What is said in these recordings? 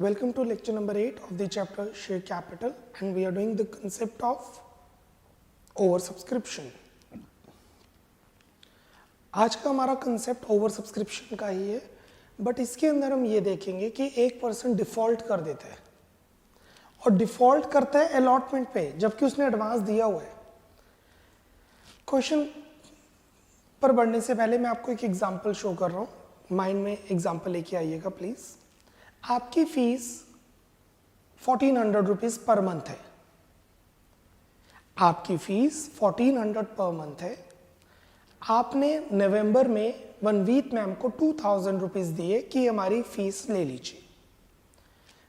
Welcome to lecture number 8 of the chapter Share Capital, and we are doing the concept of oversubscription. आज का हमारा concept over subscription का ही है, but इसके अंदर हम ये देखेंगे कि एक पर्सन डिफॉल्ट कर देता है और डिफॉल्ट करता है अलॉटमेंट पे, जबकि उसने एडवांस दिया हुआ है। क्वेश्चन पर बढ़ने से पहले मैं आपको एक एग्जांपल शो कर रहा हूँ, माइंड में एग्जांपल लेके आइएगा प्लीज। आपकी फीस 1400 रुपीज पर मंथ है। आपकी फीस 1400 पर मंथ है। आपने नवंबर में वनवीत मैम को 2000 रुपीज दिए कि हमारी फीस ले लीजिए।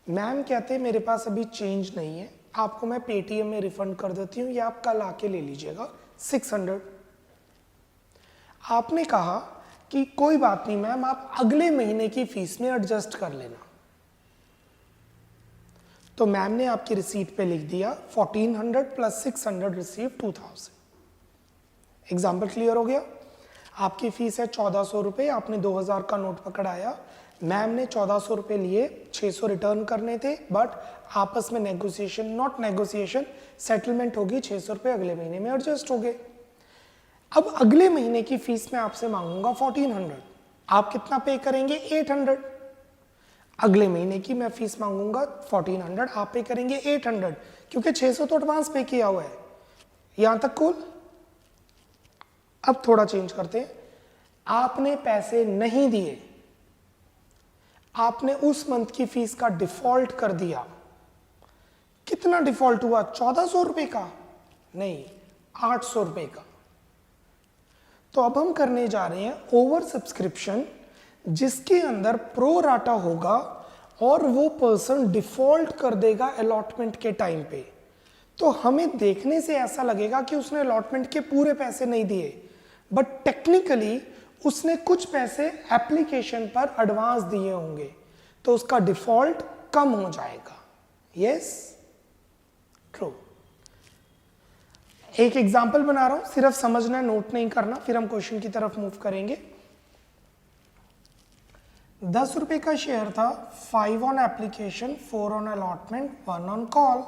मैम कहते मेरे पास अभी चेंज नहीं है, आपको मैं पेटीएम में रिफंड कर देती हूँ या आप कल आके ले लीजिएगा 600। आपने कहा कि कोई बात नहीं मैम, आप अगले महीने की फीस में एडजस्ट कर लेना। तो मैम ने आपकी रिसीट पे लिख दिया 1400 प्लस 600 रिसीव 2000। एग्जाम्पल क्लियर हो गया? आपकी फीस है 1400 रुपये, आपने 2000 का नोट पकड़ाया, मैम ने 1400 रुपये लिए, 600 रिटर्न करने थे, बट आपस में नेगोशिएशन, नॉट नेगोशिएशन, सेटलमेंट होगी, 600 रुपये अगले महीने में एडजस्ट हो गए। अब अगले महीने की फीस में आपसे मांगूंगा 1400, आप कितना पे करेंगे? 800। अगले महीने की मैं फीस मांगूंगा 1400, आप पे करेंगे 800, क्योंकि 600 तो एडवांस पे किया हुआ है। यहां तक कूल? अब थोड़ा चेंज करते हैं। आपने पैसे नहीं दिए, आपने उस मंथ की फीस का डिफॉल्ट कर दिया। कितना डिफॉल्ट हुआ? 1400 रुपए का नहीं, 800 रुपए का। तो अब हम करने जा रहे हैं ओवर सब्सक्रिप्शन, जिसके अंदर प्रो राटा होगा और वो पर्सन डिफॉल्ट कर देगा अलॉटमेंट के टाइम पे। तो हमें देखने से ऐसा लगेगा कि उसने अलॉटमेंट के पूरे पैसे नहीं दिए, बट टेक्निकली उसने कुछ पैसे एप्लीकेशन पर एडवांस दिए होंगे, तो उसका डिफॉल्ट कम हो जाएगा। Yes, true. एक एग्जांपल बना रहा हूं, सिर्फ समझना है, नोट नहीं करना, फिर हम क्वेश्चन की तरफ मूव करेंगे। 10 रुपए का शेयर था, 5 on application, 4 on allotment, 1 on call.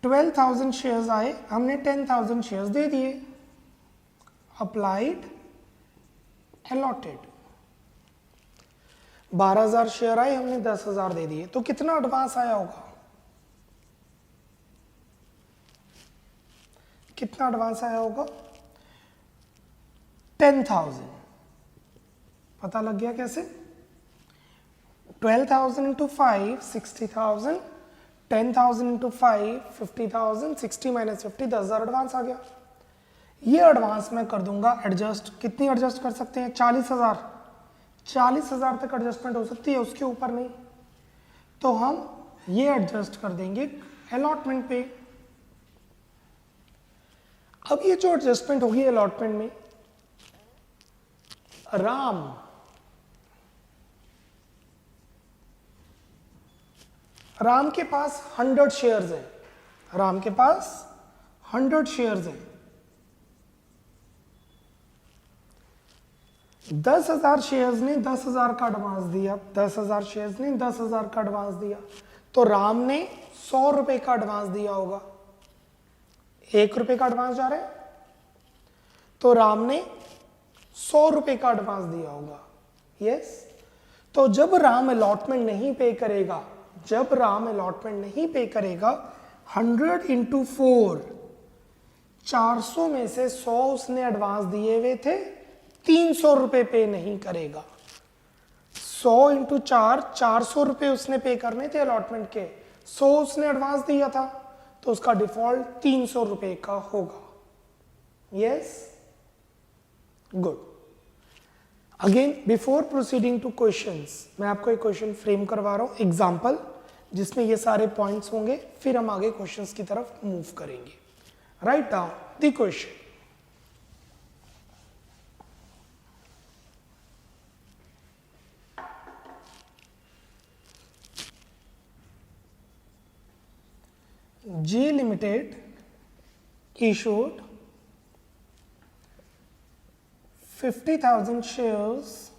$12,000 shares आए, हमने 10,000 शेयर्स दे दिए। Applied, allotted. 12,000 शेयर आए, हमने 10,000 दे दिए। तो कितना एडवांस आया होगा? कितना एडवांस आया होगा? 10,000। पता लग गया कैसे? 12,000 इंटू 5 60,000, 10,000 इंटू 5 50,000, 60 माइनस 50 10,000 एडवांस आ गया। ये एडवांस मैं कर दूंगा एडजस्ट। कितनी एडजस्ट कर सकते हैं? 40,000। 40,000 तक एडजस्टमेंट हो सकती है, उसके ऊपर नहीं। तो हम ये एडजस्ट कर देंगे अलॉटमेंट पे। अब ये जो एडजस्टमेंट होगी अलॉटमेंट में, राम के पास 100 शेयर्स है। राम के पास 100 शेयर्स है। 10,000 शेयर्स ने 10,000 का एडवांस दिया। 10,000 शेयर्स ने 10,000 का एडवांस दिया। तो राम ने 100 रुपए का एडवांस दिया होगा। 1 रुपए का एडवांस जा रहा है, तो राम ने 100 रुपए का एडवांस दिया होगा। यस। तो जब राम अलॉटमेंट नहीं पे करेगा, 100 इंटू 4, 400 में से 100 उसने एडवांस दिए हुए थे, 300 रुपए पे नहीं करेगा। 100 इंटू 4, 400 रुपए उसने पे करने थे अलॉटमेंट के, 100 उसने एडवांस दिया था, तो उसका डिफॉल्ट 300 रुपए का होगा। Yes, good. Again before proceeding two questions, मैं आपको एक क्वेश्चन फ्रेम करवा रहा हूं, एग्जाम्पल, जिसमें ये सारे पॉइंट्स होंगे, फिर हम आगे क्वेश्चंस की तरफ मूव करेंगे। Write down the question. J Limited issued 50,000 shares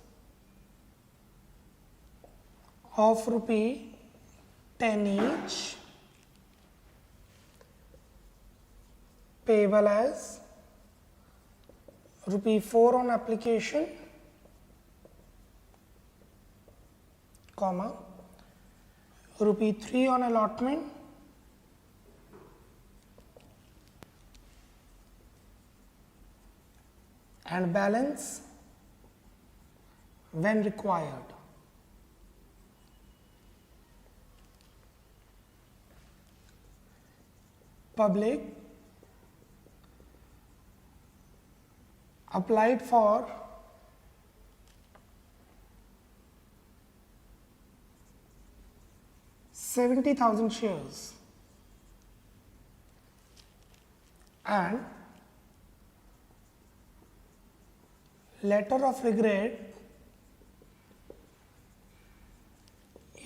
of rupee 10 each, payable as rupee 4 on application, comma, rupee 3 on allotment, and balance when required. Public applied for 70,000 shares and letter of regret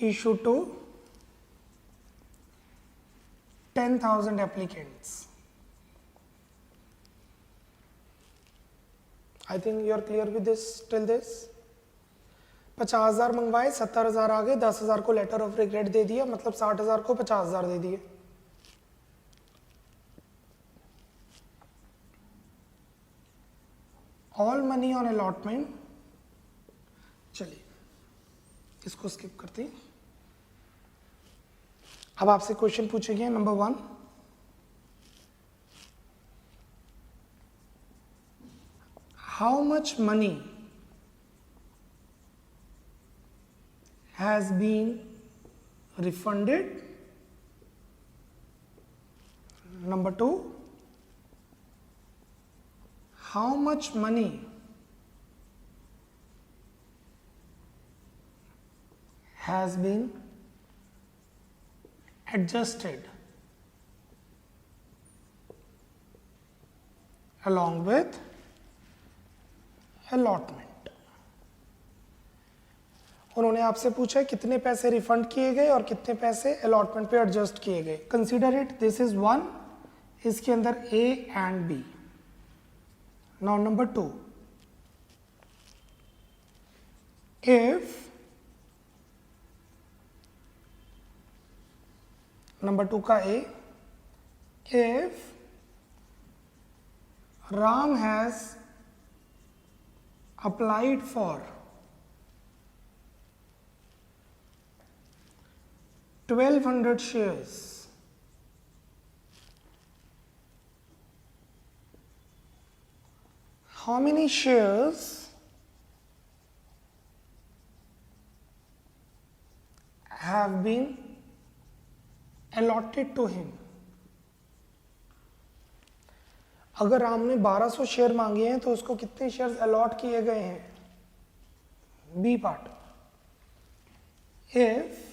issued to 10,000 applicants. I think you are clear with this till this. 50,000 मंगवाए, 70,000 आ गए, 10,000 को letter of regret दे दिया, मतलब 60,000 को 50,000 दे दिए. All money on allotment. चलिए इसको skip करते हैं. अब आपसे क्वेश्चन पूछेंगे. Number 1, how much money has been refunded? Number 2, how much money has been adjusted along with allotment? उन्होंने आपसे पूछा कितने पैसे रिफंड किए गए और कितने पैसे अलॉटमेंट पे एडजस्ट किए गए. कंसीडर इट दिस इज 1, इसके अंदर A and B. Now number 2, if number 2 का A, if Ram has applied for 1200 shares, how many shares have been allotted to him? अगर राम ने 1200 शेयर मांगे हैं तो उसको कितने शेयर्स अलॉट किए गए हैं? B part. If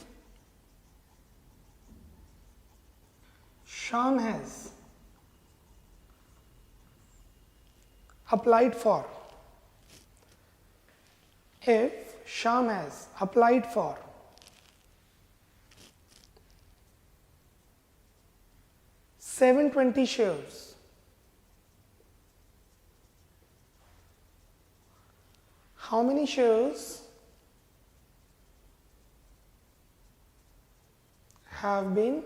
Shyam has applied for, if Shyam has applied for 720 shares, how many shares have been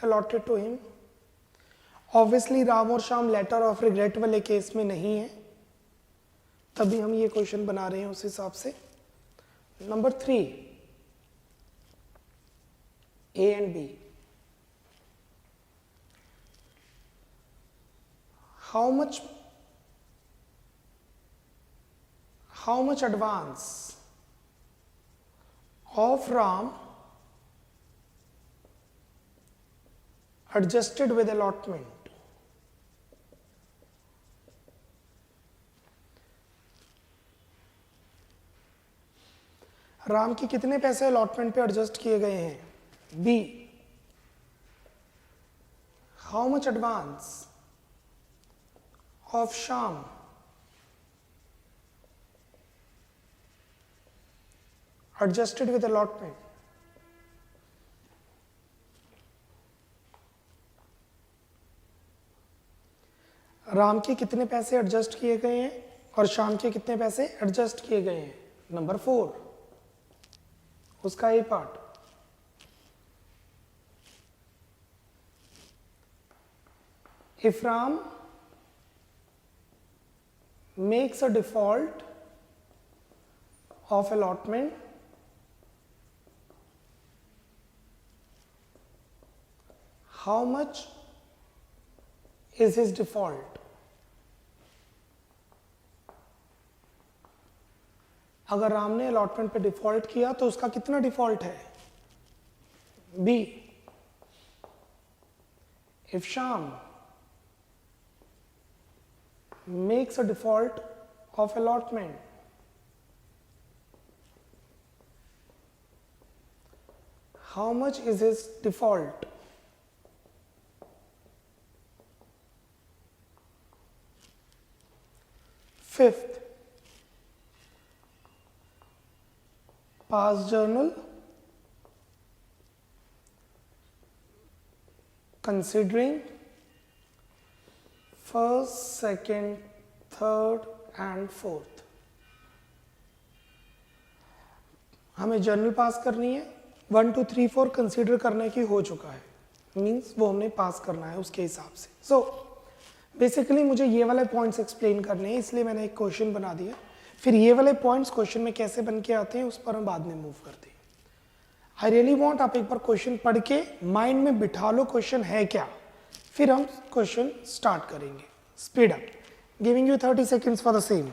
allotted to him? Obviously Ram और श्याम लेटर ऑफ रिग्रेट वाले केस में नहीं है, तभी हम ये क्वेश्चन बना रहे हैं उस हिसाब से. Number 3, A and B. How much advance of Ram adjusted with allotment? Ram के कितने पैसे अलॉटमेंट पे एडजस्ट किए गए हैं? B. How much advance of Shyam adjusted with allotment? Ram के कितने पैसे एडजस्ट किए गए हैं और श्याम के कितने पैसे एडजस्ट किए गए हैं? नंबर 4, उसका A part. If Ram makes a default of allotment, how much is his default? अगर राम ने अलॉटमेंट पे डिफॉल्ट किया तो उसका कितना डिफॉल्ट है? B. If Shyam makes a default of allotment, how much is his default? Fifth, past journal considering first, second, third and fourth। हमें journal पास करनी है, 1 2 3 4 कंसीडर करने की हो चुका है, मीन्स वो हमने पास करना है उसके हिसाब से। सो बेसिकली मुझे ये वाले पॉइंट्स एक्सप्लेन करने हैं, इसलिए मैंने एक क्वेश्चन बना दिया। फिर ये वाले पॉइंट्स क्वेश्चन में कैसे बन के आते हैं उस पर हम बाद में मूव करते हैं। आई रियली वांट आप एक बार क्वेश्चन पढ़ के माइंड में बिठा लो क्वेश्चन है क्या, फिर हम क्वेश्चन स्टार्ट करेंगे। Speed up, giving you 30 seconds for the same.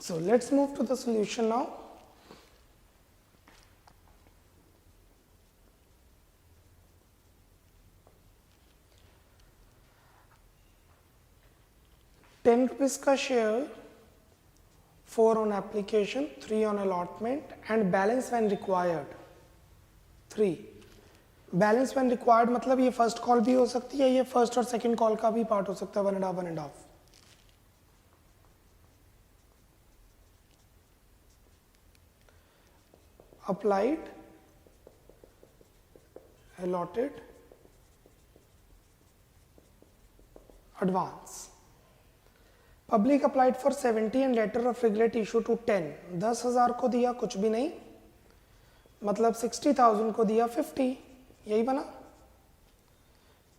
So let's move to the solution now. ₹10 का share, 4 on application, 3 on allotment and balance when required 3। Balance when required मतलब ये फर्स्ट कॉल भी हो सकती है, ये first और सेकंड कॉल का भी पार्ट हो सकता है, 1.5 1.5। applied, allotted, advance। Public applied for 70 and letter of regret issued to 10। 10,000 को दिया कुछ भी नहीं, मतलब 60,000 को दिया 50, यही बना।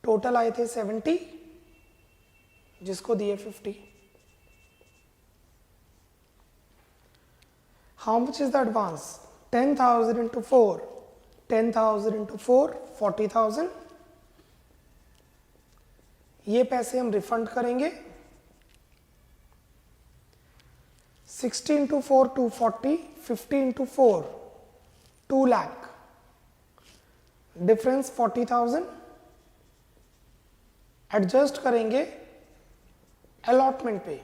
टोटल आए थे 70, जिसको दिए 50। How much is the advance? 10,000 into 4, 10,000 into 4, 40,000। ये पैसे हम रिफंड करेंगे। 60 into 4 240, 50 into 4 2 lakh, difference 40,000। Adjust करेंगे अलॉटमेंट पे,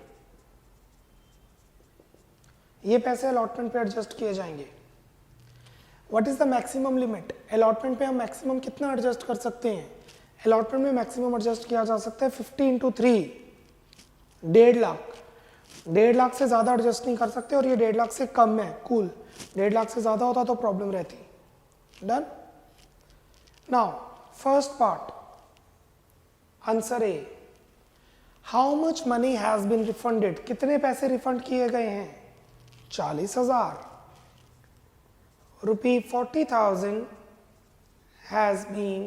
ये पैसे अलॉटमेंट पे एडजस्ट किए जाएंगे। What is the maximum limit? Allotment पे हम मैक्सिमम कितना एडजस्ट कर सकते हैं? अलॉटमेंट में मैक्सिमम एडजस्ट किया जा सकता है 50 into 3, 1.5 लाख। 1.5 लाख से ज्यादा एडजस्ट नहीं कर सकते, और ये 1.5 लाख से कम है, कूल। 1.5 लाख से ज्यादा होता तो प्रॉब्लम रहती। Done. Now first part, answer A. How much money has been refunded? कितने पैसे रिफंड किए गए हैं? 40,000। Rupee 40,000 has been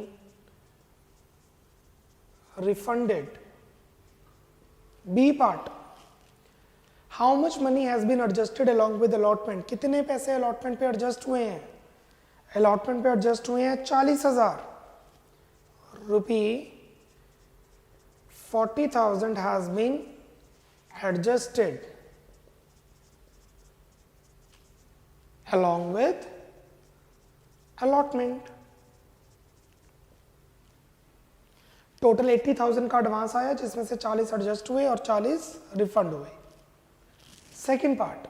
refunded। B part, how much money has been adjusted along with allotment? कितने पैसे अलॉटमेंट पे एडजस्ट हुए हैं? अलॉटमेंट पे एडजस्ट हुए हैं 40,000। Rupee 40,000 has been adjusted along with allotment. Total 80,000 का एडवांस आया जिसमें से 40 एडजस्ट हुए और 40 रिफंड हुए. Second part,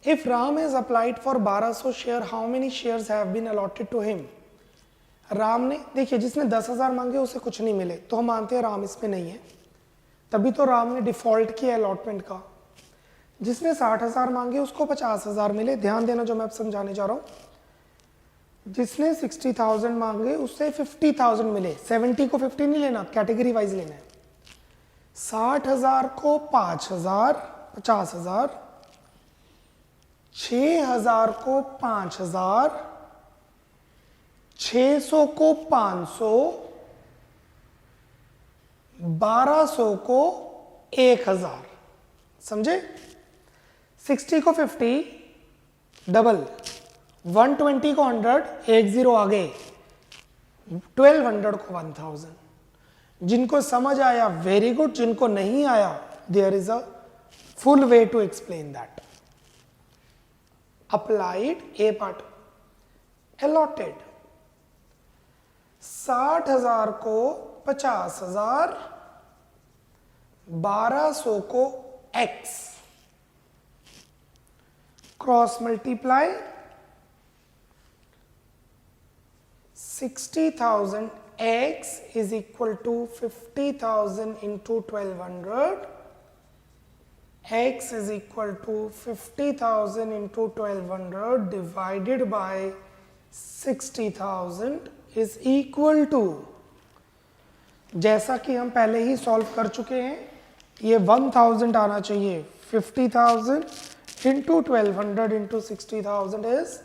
if Ram has applied for 1200 share, how many shares have been allotted to him. Ram ने, देखिए जिसने 10,000 मांगे उसे कुछ नहीं मिले तो हम मानते हैं राम इसमें नहीं है, तभी तो राम ने डिफॉल्ट किया अलॉटमेंट का. जिसने 60,000 मांगे उसको 50,000 मिले. ध्यान देना जो मैं अब समझाने जा रहा हूं. जिसने 60,000 मांगे उससे 50,000 मिले. 70 को 50 नहीं लेना, कैटेगरी वाइज लेना है. 60,000 को 5,000, 50,000, 6,000 को 5,000, 600 को 500, 1200 को 1,000. समझे? 60 को 50 डबल, 120 को 100, 10 आगे, 1200 को 1000. जिनको समझ आया वेरी गुड, जिनको नहीं आया there is a full way to explain that. Applied A part. Allotted 60,000 को 50,000, 1200 को x, cross multiply 60,000 x is equal to 50,000 into 1200. X is equal to 50,000 into 1200 divided by 60,000 is equal to, जैसा कि हम पहले ही solve कर चुके हैं, ये 1000 आना चाहिए. 50,000 into 1200 into 60,000 is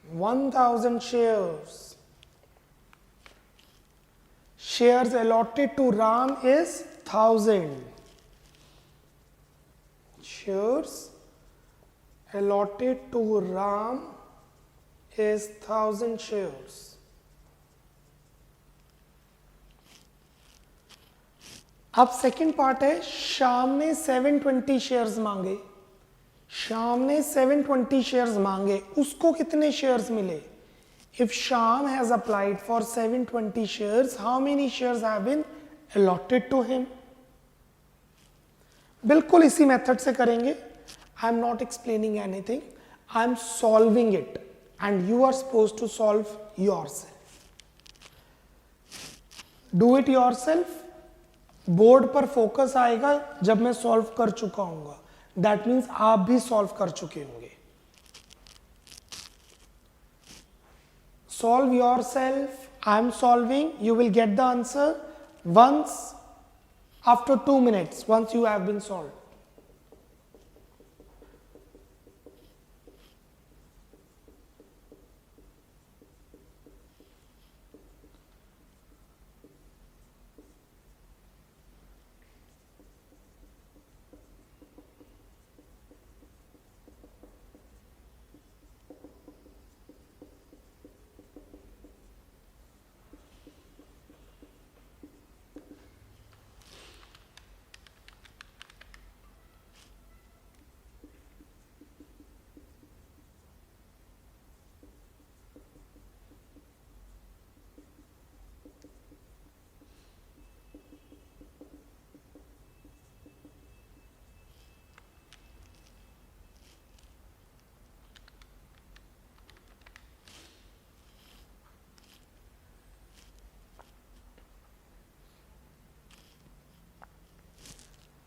1000 shares. Shares allotted to Ram is 1000. Shares allotted to Ram is 1000 shares. अब सेकंड पार्ट है, शाम ने 720 शेयर्स मांगे. शाम ने 720 शेयर्स मांगे, उसको कितने शेयर्स मिले? If Sham has applied for 720 shares, how many shares have been allotted to him? बिल्कुल इसी मेथड से करेंगे. I am not explaining anything. I am solving it and you are supposed to solve yourself. Do it yourself. Board पर focus आएगा जब मैं solve कर चुका हूंगा. That means आप भी सॉल्व कर चुके होंगे. Solve yourself. I am solving. You will get the answer once after 2 minutes, once you have been solved.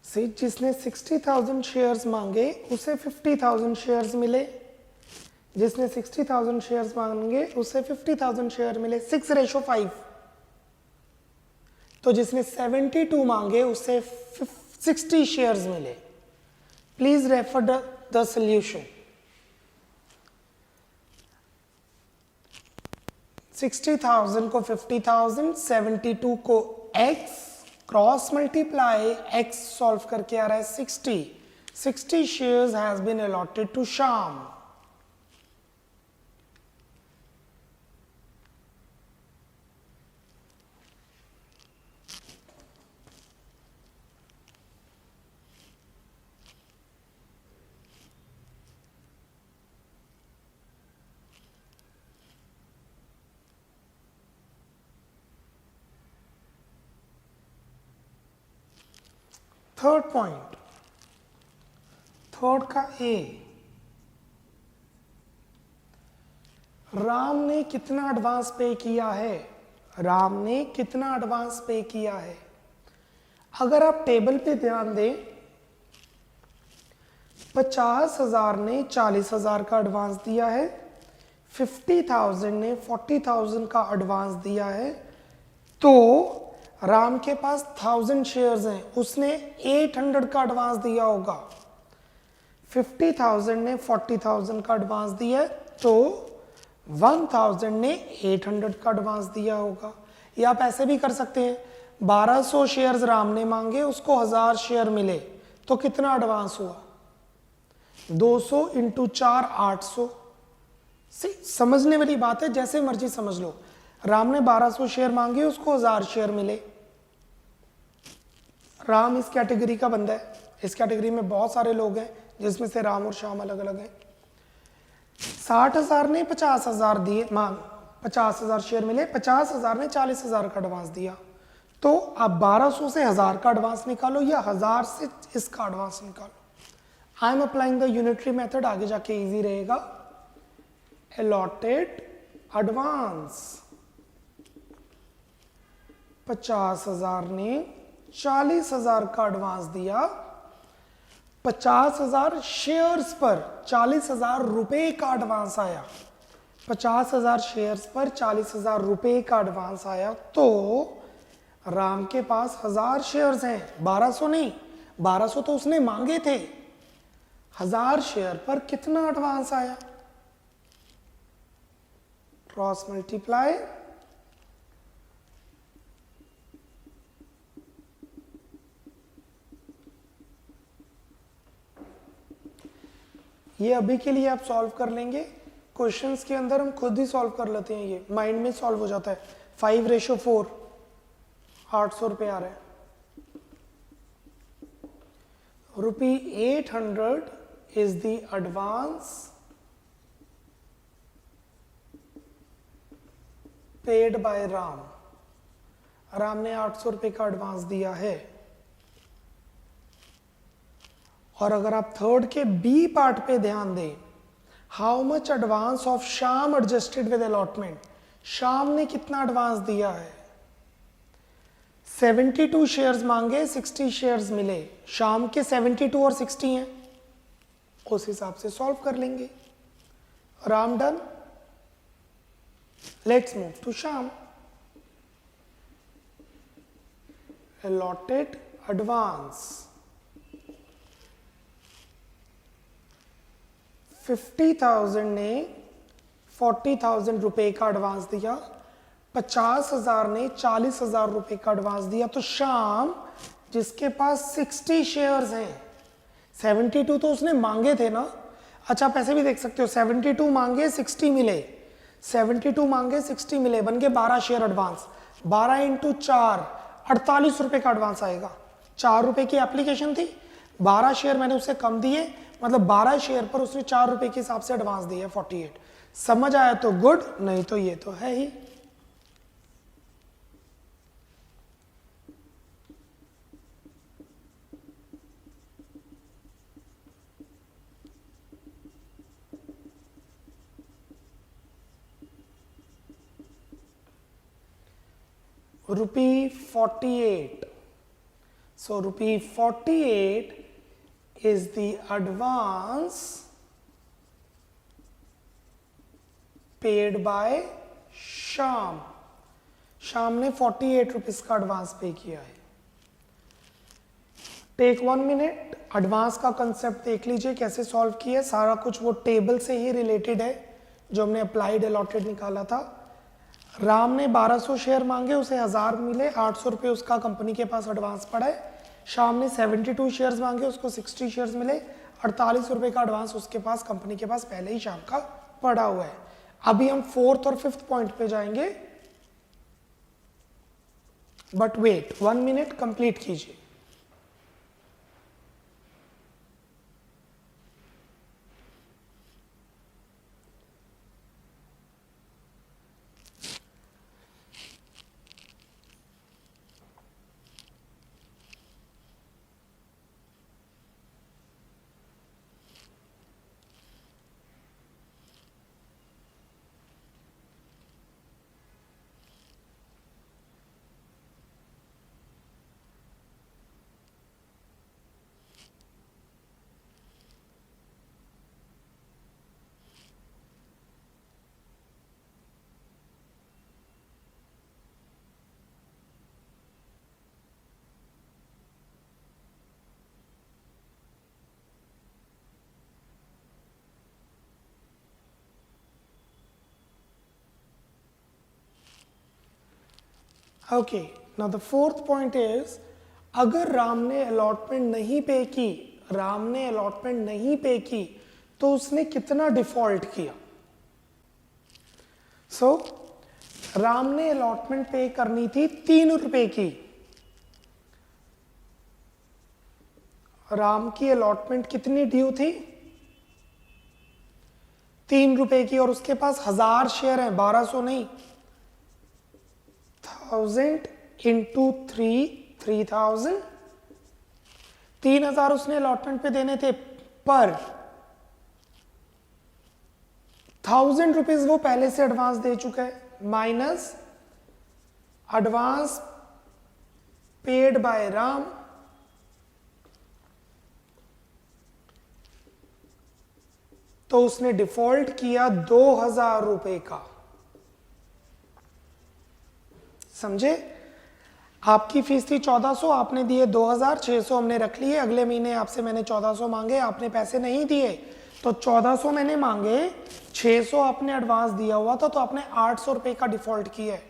से जिसने 60,000 शेयर्स मांगे उसे 50,000 शेयर्स मिले. जिसने 60,000 शेयर्स मांगे उसे 50,000 शेयर मिले. 6:5. तो जिसने 72 मांगे उसे 60 शेयर्स मिले. Please refer the solution. 60,000 को 50,000, 72 को x, cross multiply x solve करके आ रहा है 60. 60 shares has been allotted to Shyam. Third point, third का ए, राम ने कितना एडवांस पे किया है? राम ने कितना एडवांस पे किया है? अगर आप टेबल पे ध्यान दें, 50,000 ने 40,000 का एडवांस दिया है, 50,000 ने 40,000 का एडवांस दिया है, तो राम के पास 1000 शेयर्स हैं, उसने 800 का एडवांस दिया होगा। 50,000 ने 40,000 का एडवांस दिया है, तो 1000 ने 800 का एडवांस दिया होगा। या आप ऐसे भी कर सकते हैं, 1200 शेयर्स राम ने मांगे, उसको 1000 शेयर मिले, तो कितना एडवांस हुआ? 200 इंटू 4 800। समझने वाली बात है, जैसे मर्जी समझ लो। राम ने 1200 शेयर मांगे, उसको 1000 शेयर मिले। राम इस कैटेगरी का बंदा है, इस कैटेगरी में बहुत सारे लोग हैं जिसमें से राम और श्याम अलग अलग हैं। 60,000 ने 50,000 दिए, 50,000 शेयर मिले, 50,000 ने 40,000 का एडवांस दिया। तो आप 1200 से 1000 का एडवांस निकालो या 1000 से इसका एडवांस निकालो। I am applying the unitary method, आगे जाके इजी रहेगा। अलॉटेड एडवांस, 50,000 ने 40,000 का एडवांस दिया, 50,000 शेयर्स पर 40,000 रुपए का एडवांस आया, 50,000 शेयर्स पर 40,000 रुपए का एडवांस आया, तो राम के पास 1000 शेयर्स हैं, 1200 नहीं। 1200 तो उसने मांगे थे। 1000 शेयर पर कितना एडवांस आया? क्रॉस मल्टीप्लाई, ये अभी के लिए आप सॉल्व कर लेंगे। क्वेश्चंस के अंदर हम खुद ही सॉल्व कर लेते हैं, ये माइंड में सॉल्व हो जाता है। 5:4, 800 रुपये आ रहे हैं। ₹800 is the advance paid by Ram. Ram ने 800 रुपये का एडवांस दिया है। और अगर आप थर्ड के बी पार्ट पे ध्यान दें, how much advance of Shyam adjusted with allotment, Shyam ने कितना एडवांस दिया है? 72 शेयर्स मांगे, 60 शेयर्स मिले। श्याम के 72 और 60 हैं, उस हिसाब से सॉल्व कर लेंगे। Ram done. Let's move to Shyam. Allotted advance, 50,000 ने 40,000 रुपए का एडवांस दिया, 50,000 ने 40,000 रुपए का एडवांस दिया, तो श्याम जिसके पास 60 शेयर्स हैं, 72 तो उसने मांगे थे ना। अच्छा, आप ऐसे भी देख सकते हो, 72 मांगे 60 मिले, 72 मांगे 60 मिले, बन के 12 शेयर एडवांस। 12 इंटू 4 48 रुपए का एडवांस आएगा। 4 रुपए की एप्लीकेशन थी, 12 शेयर मैंने उससे कम दिए, मतलब 12 शेयर पर उसने 4 रुपए के हिसाब से एडवांस दिया, 48। समझ आया तो गुड, नहीं तो ये तो है ही। ₹48. So ₹48 is the advance paid by Shyam. Shyam ने 48 रुपीज का एडवांस पे किया है। टेक 1 मिनट, एडवांस का कंसेप्ट देख लीजिए कैसे सॉल्व किया। सारा कुछ वो टेबल से ही रिलेटेड है जो हमने अप्लाइड अलॉटेड निकाला था। राम ने 1200 शेयर मांगे, उसे 1000 मिले, 800 रुपये उसका कंपनी के पास एडवांस पड़ा है। श्याम ने 72 शेयर्स मांगे, उसको 60 शेयर्स मिले, 48 रुपये का एडवांस उसके पास कंपनी के पास पहले ही श्याम का पड़ा हुआ है। अभी हम 4th और 5th पॉइंट पे जाएंगे, बट वेट 1 मिनट, कंप्लीट कीजिए। Okay, now the fourth point is, अगर राम ने अलॉटमेंट नहीं पे की तो उसने कितना डिफॉल्ट किया? सो राम ने अलॉटमेंट पे करनी थी 3 रुपए की। राम की अलॉटमेंट कितनी ड्यू थी? 3 रुपए की, और उसके पास 1000 शेयर हैं, 1200 नहीं, 1000 इंटू 3000। 3000 उसने अलॉटमेंट पे देने थे, पर 1000 रुपीज वो पहले से एडवांस दे चुका है, minus advance paid by Ram, तो उसने डिफॉल्ट किया 2000 रुपए का। समझे? आपकी फीस थी 1400, आपने दिए 2000, 600 हमने रख लिए। अगले महीने आपसे मैंने 1400 मांगे, आपने पैसे नहीं दिए, तो 1400 मैंने मांगे, 600 आपने एडवांस दिया हुआ था, तो आपने 800 रुपए का डिफॉल्ट किया है।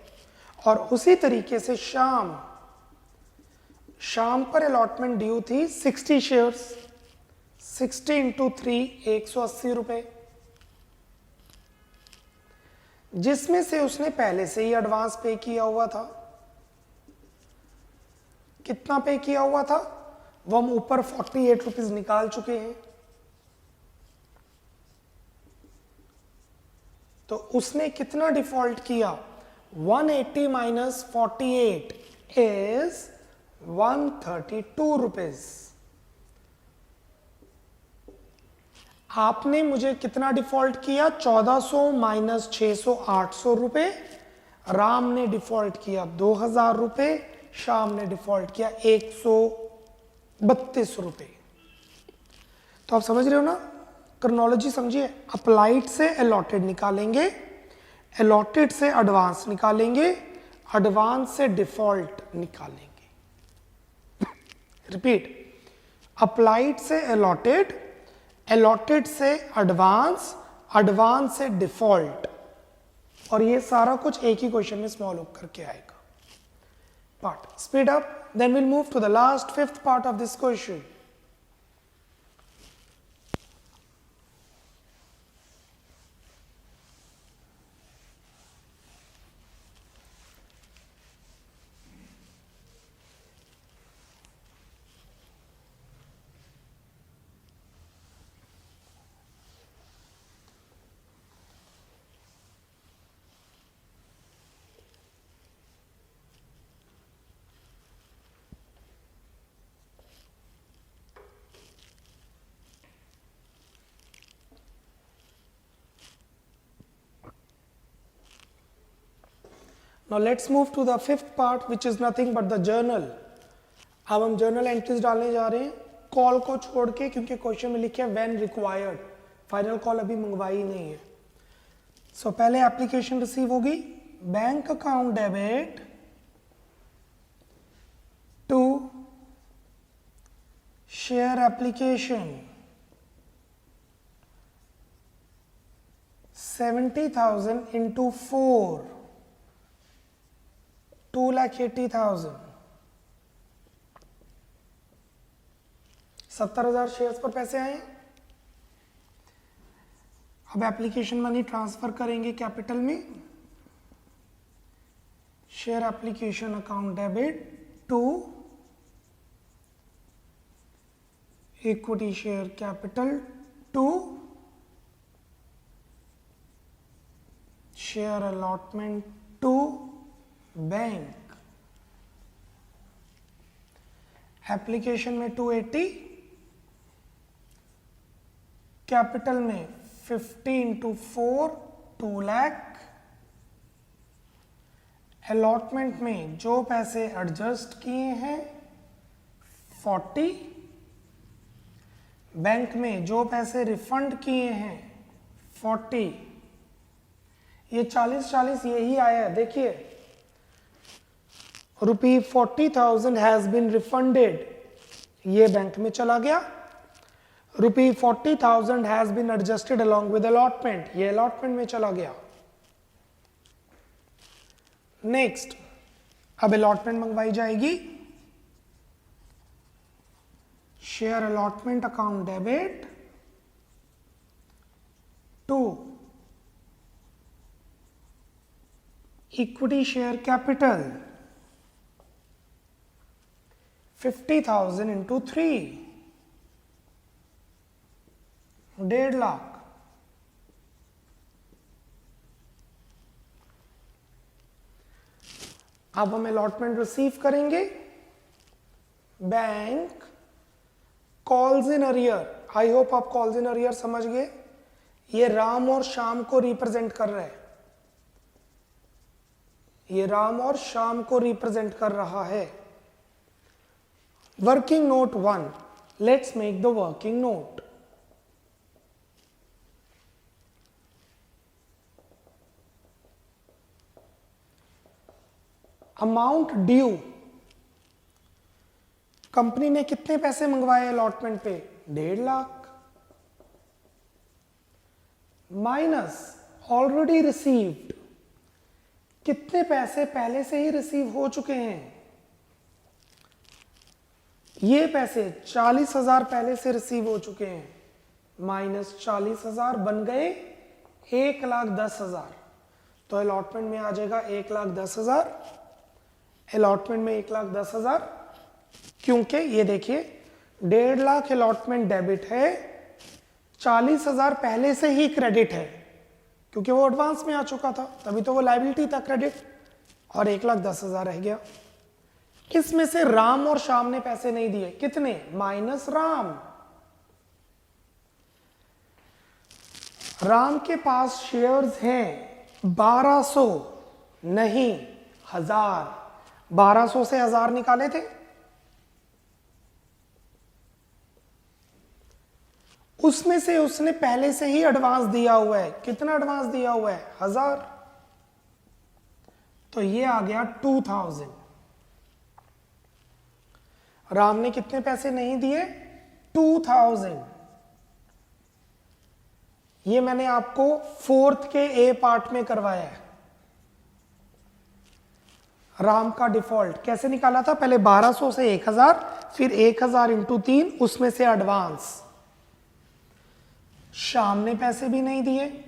और उसी तरीके से शाम पर अलॉटमेंट ड्यू थी 60 शेयर्स, 60 इंटू 3, 180 रुपए, जिसमें से उसने पहले से ही एडवांस पे किया हुआ था। कितना पे किया हुआ था? वो हम ऊपर 48 रुपीज निकाल चुके हैं। तो उसने कितना डिफॉल्ट किया? 180 माइनस 48 इज 132 रुपीज। आपने मुझे कितना डिफॉल्ट किया? 1400 माइनस 600, 800 रुपए। राम ने डिफॉल्ट किया 2000 रुपए, शाम ने डिफॉल्ट किया 132 रुपए। तो आप समझ रहे हो ना? क्रोनोलॉजी समझिए। अप्लाइड से अलॉटेड निकालेंगे, अलॉटेड से एडवांस निकालेंगे, एडवांस से डिफॉल्ट निकालेंगे। रिपीट, अप्लाइड से अलॉटेड, अलॉटेड से एडवांस, एडवांस से डिफॉल्ट, और ये सारा कुछ एक ही क्वेश्चन में स्मॉल होकर के आएगा। Part speed up, then will move to the last 5th part of this question. Now let's move to the 5th part, which is nothing but the journal. अब हम जर्नल एंट्रीज डालने जा रहे हैं, कॉल को छोड़ के, क्योंकि क्वेश्चन में लिखे व्हेन रिक्वायर्ड, फाइनल कॉल अभी मंगवाई नहीं है। सो पहले एप्लीकेशन रिसीव होगी, bank account debit to share application 70,000 into 4, 2,80,000, 70,000 shares पर पैसे आए। अब एप्लीकेशन मनी ट्रांसफर करेंगे कैपिटल में, share application account debit to equity share capital to share allotment to bank. Application में 280, कैपिटल में 50 इंटू 4, 2 लाख। अलॉटमेंट में जो पैसे एडजस्ट किए हैं 40, बैंक में जो पैसे रिफंड किए हैं 40, ये 40 यही आया है। देखिए, ₹40,000 हैज बीन रिफंडेड, ये बैंक में चला गया। ₹40,000 has been adjusted along with allotment, ये अलॉटमेंट में चला गया। नेक्स्ट, अब अलॉटमेंट मंगवाई जाएगी, share allotment account debit to equity share capital 50,000 into 3, 1.5 lakh. अब हम अलॉटमेंट रिसीव करेंगे। Bank calls in arrear, I hope आप कॉल्स इन अरियर समझ गए। ये राम और श्याम को रिप्रेजेंट कर रहे हैं, ये राम और श्याम को रिप्रेजेंट कर रहा है। Working note 1, let's make the working note. Amount due, company ने कितने पैसे मंगवाए अलॉटमेंट पे? 1.5 लाख, माइनस ऑलरेडी रिसीव्ड, कितने पैसे पहले से ही रिसीव हो चुके हैं? ये पैसे 40,000 पहले से रिसीव हो चुके हैं, माइनस 40,000 बन गए 1,10,000। तो अलॉटमेंट में आ जाएगा 1,10,000, अलॉटमेंट में 1,10,000, क्योंकि ये देखिए 1.5 लाख अलॉटमेंट डेबिट है, 40,000 पहले से ही क्रेडिट है क्योंकि वो एडवांस में आ चुका था, तभी तो वो लायबिलिटी था क्रेडिट, और 1,10,000 रह गया। इसमें से राम और श्याम ने पैसे नहीं दिए, कितने? माइनस राम। राम के पास शेयर्स हैं 1200, नहीं 1000, 1200 से 1000 निकाले थे, उसमें से उसने पहले से ही एडवांस दिया हुआ है। कितना एडवांस दिया हुआ है? 1000। तो ये आ गया 2000। राम ने कितने पैसे नहीं दिए? 2000। ये मैंने आपको 4th के ए पार्ट में करवाया है। राम का डिफॉल्ट कैसे निकाला था? पहले 1200 से 1000, फिर 1000 इंटू 3, उसमें से एडवांस। श्याम ने पैसे भी नहीं दिए,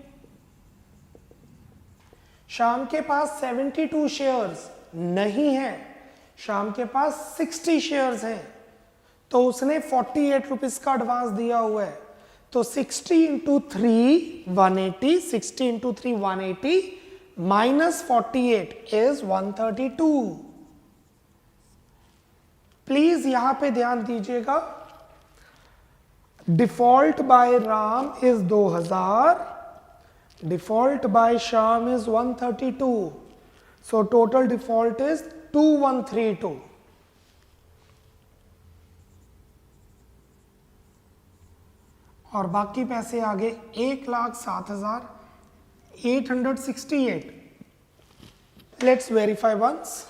श्याम के पास 72 शेयर्स नहीं है, श्याम के पास 60 शेयर्स हैं, तो उसने 48 रुपीज का एडवांस दिया हुआ है। तो 60 into 3 180, 60 into 3 180, minus 48 is 132। Please यहां पे ध्यान दीजिएगा, default by Ram is 2000, default by Shyam is 132, so total default is 2132। और बाकी पैसे आ गए 1,07,868। Let's verify once.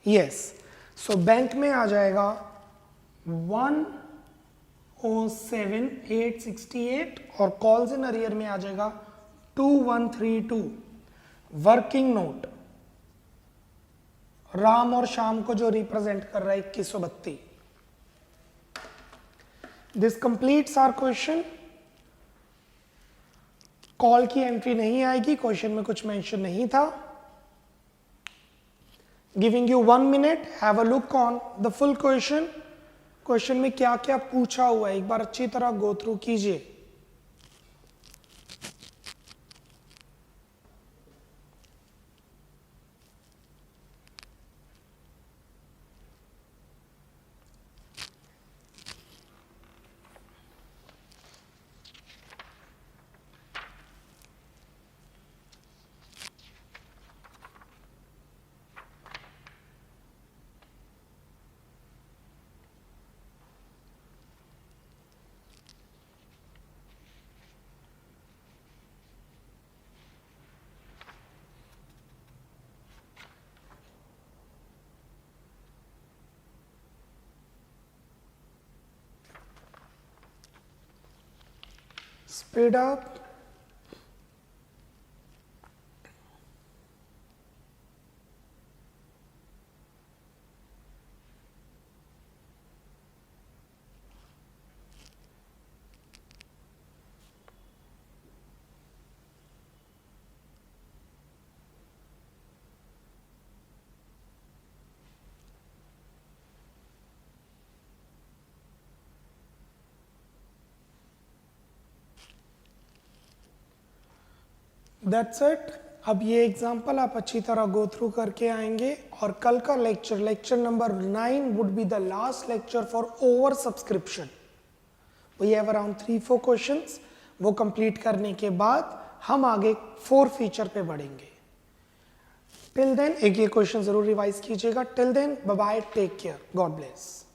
Yes, so bank में आ जाएगा 107,868 और कॉल्स इन अरियर में आ जाएगा 2132। वर्किंग नोट राम और श्याम को जो रिप्रेजेंट कर रहा है 2132। This completes our question. Call की एंट्री नहीं आएगी, क्वेश्चन में कुछ मेंशन नहीं था। Giving you 1 minute, have a look on the full question. Question में क्या क्या पूछा हुआ है एक बार अच्छी तरह गो थ्रू कीजिए। Speed up. That's it. अब ये एग्जाम्पल आप अच्छी तरह गो थ्रू करके आएंगे और कल का lecture number 9 would be the last lecture for over subscription. We have around 3-4 questions, वो कंप्लीट करने के बाद हम आगे 4 फीचर पे बढ़ेंगे। टिल देन एक ये क्वेश्चन जरूर रिवाइज कीजिएगा। Till then bye bye, take care, God bless.